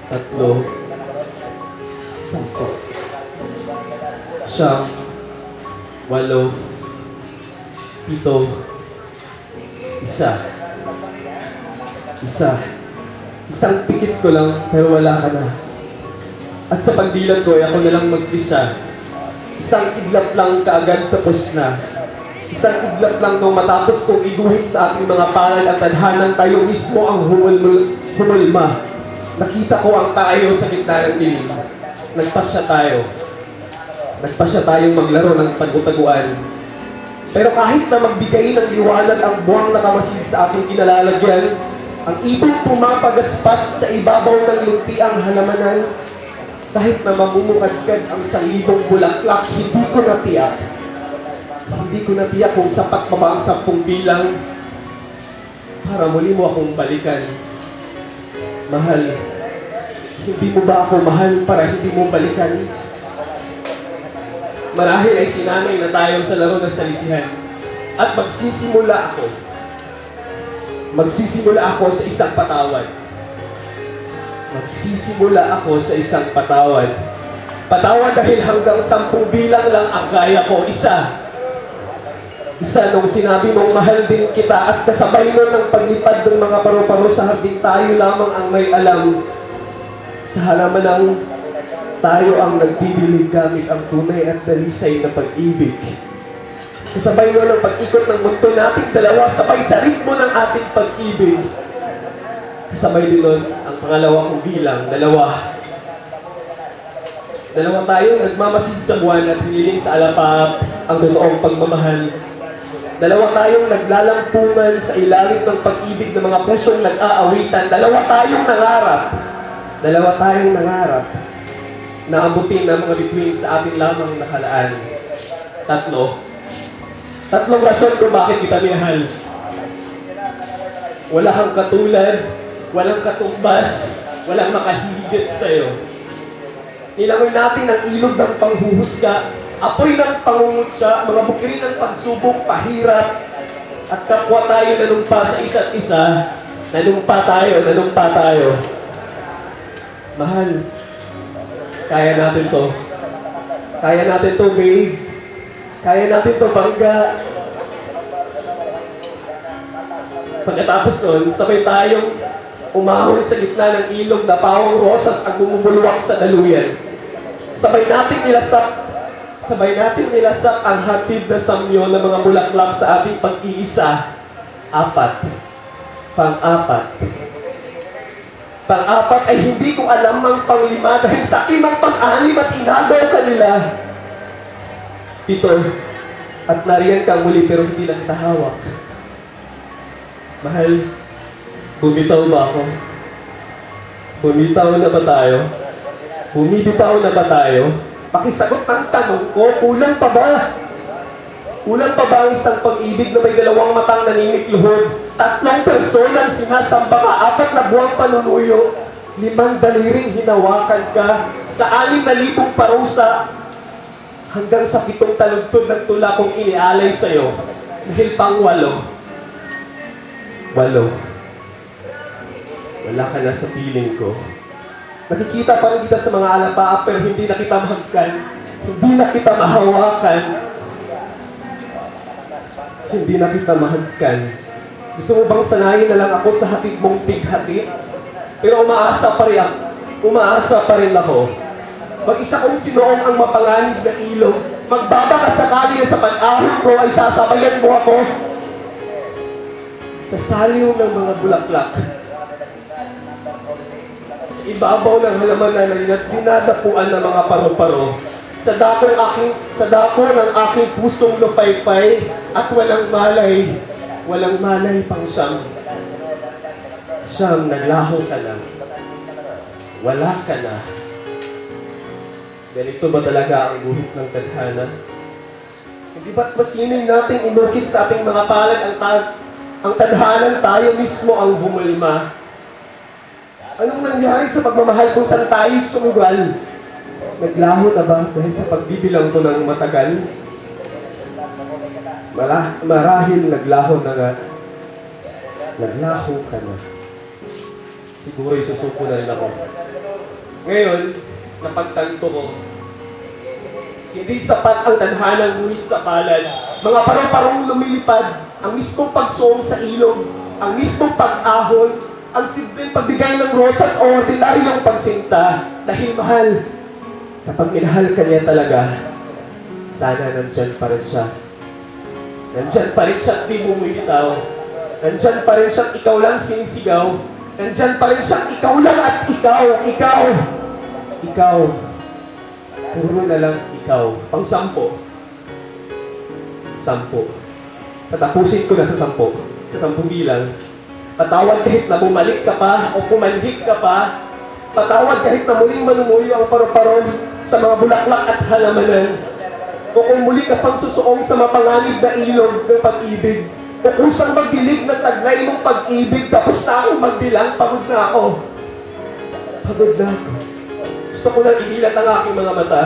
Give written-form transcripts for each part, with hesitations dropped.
tatlo, sampo, siyam, walo, pito, isa. Isang pikit ko lang, pero wala ka na. At sa pagdilat ko, ako na lang mag-isa. Isang iglap lang kaagad tapos na. Isang iglap lang nung matapos kong iguhit sa ating mga palad at tadhanan, tayo mismo ang humulma. Nakita ko ang tayo sa gitna ng dilim. Nagpasya tayo. Nagpasya tayong maglaro ng tagutaguan. Pero kahit na magbigay ng liwanag ang buwang nakamasid sa ating kinalalagyan, ang ibong pumapagaspas sa ibabaw ng luntiang halamanan, kahit na mamumukadkad ang 1,000 bulaklak, hindi ko natiyak. Hindi ko natiyak kung sapat pa ba ang 10 bilang para muli mo akong balikan. Mahal, hindi mo ba ako mahal para hindi mo balikan? Marahil ay sinanay na tayo sa laro ng salisihan. At magsisimula ako sa isang patawad. Magsisimula ako sa isang patawad. Patawad dahil hanggang 10 bilang lang ang kaya ko. Isa nung sinabi mong mahal din kita at kasabay nun ng paglipad ng mga paru-paro sa hardin, tayo lamang ang may alam. Sa halaman ng tayo ang nagdidilig gamit ang tunay at dalisay na pag-ibig. Kasabay nun ang pag-ikot ng mundo nating dalawa, sabay sa ritmo ng ating pag-ibig. Kasabay din nun ang pangalawa kong bilang, dalawa. Dalawa tayong nagmamasid sa buwan at hiniling sa alapap ang totoong pagmamahal. Dalawa tayong naglalampungan sa ilalim ng pag-ibig ng mga pusong nag-aawitan. Dalawa tayong nangarap na abutin ang mga bituin sa atin lamang nakalaan. Tatlong rason kung bakit kita minahal. Wala kang katulad, walang katumbas, walang makahigit sa'yo. Nilangoy natin ang ilog ng panghuhusga, apoy ng pangungutya, mga bukirin ng pagsubok, pahirap, at kapwa tayo nanumpa sa isa't isa. Nanumpa tayo. Mahal, kaya natin to, babe. Kaya natin to, bangga. Pagkatapos nun, sabay tayong umahon sa gitna ng ilog na pawang rosas ang bumubulwak sa daluyan. Sabay nating nilasak ang hatid na samyo ng mga bulaklak sa ating pag-iisa. Pang-apat ay hindi ko alam ang pang-5 dahil sa aking pang-6 at inagaw ka nila. 7, at nariyan ka muli pero hindi lang tahawak. Mahal, bumitaw ba ako? Bumitaw na ba tayo? Bumibitaw na ba tayo? Pakisagot ang tanong ko, kulang pa ba? Kulang pa ba ang isang pag-ibig na may 2 matang nanimikluhod, 3 personang sinasamba ka, 4 na buwang panunuyo, 5 daliring hinawakan ka, sa 6,000 parusa, hanggang sa 7 taludtod ng tula kong inialay sa'yo, dahil pang 8. Wala ka na sa piling ko. Nakikita pa rin kita sa mga alapaap pero hindi na kita mahagkan. Hindi na kita mahawakan. Hindi na kita mahagkan. Gusto mo bang sanayin na lang ako sa hatid mong pighati? Pero umaasa pa rin ako. Mag-isa kong sinoong ang mapanganib na ilog. Magbabaka sakali na sa pag-ahon ko ay sasabayan mo ako. Sa saliw ng mga bulaklak. Sa ibabaw ng halamanan na dinadapuan ng mga paru-paro. Sa dako ng aking pusong lupaypay at walang malay pang siyang naglaho ka na. Wala ka na. Ganito ba talaga ang guhit ng tadhana? Hindi ba't masining nating inukit sa ating mga palad ang tadhanan tayo mismo ang humulma? Anong nangyari sa pagmamahal kung saan tayo sumugal? Naglaho na ba dahil sa pagbibilang ko ng matagal? Marahil naglaho na nga. Naglaho ka na. Siguro isusuko na rin ako. Ngayon, napagtanto ko, hindi sapat ang tadhanang nguhit sa palad. Mga parong-parong lumilipad, ang mismong pagsuong sa ilog, ang mismong pag-ahon, ang simpleng pagbigay ng rosas o ordinaryong pagsinta. Dahil mahal, kapag minahal ka niya talaga, sana nandyan pa rin siya. Nandyan pa rin siya at di bumibitaw. Nandyan pa rin siya at ikaw lang sinisigaw. Nandyan pa rin siya at ikaw lang at ikaw. Ikaw. Puro na lang ikaw. Pang 10. 10. Tatapusin ko na sa 10. Sa 10 bilang. Patawad kahit na bumalik ka pa o pumanhik ka pa. Patawad kahit na muling manumuyo ang paro-paro sa mga bulaklak at halamanan. O kung muli ka pang susuong sa mapanganib na ilog ng pag-ibig. O kusang magdilig ng taglay mong pag-ibig. Tapos na akong magbilang, pagod na ako. Pagod na ako. Gusto ko lang inilat ang aking mga mata.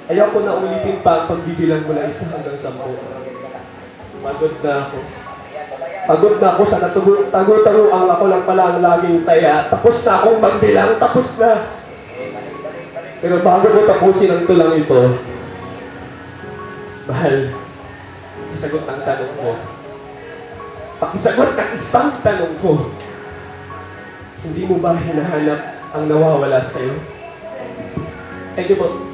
Ayaw ko na ulitin pa ang pagbibilang mula 1 hanggang 10. Pagod na ako. Pagod na ako sa tago-taruang ako lang pala ang laging taya. Tapos na akong magbilang, tapos na. Pero bago ko tapusin ang tulang ito, mahal, isagot ang tanong ko. Pakisagot ang isang tanong ko. Hindi mo ba hinahanap ang nawawala sa'yo? Thank you po.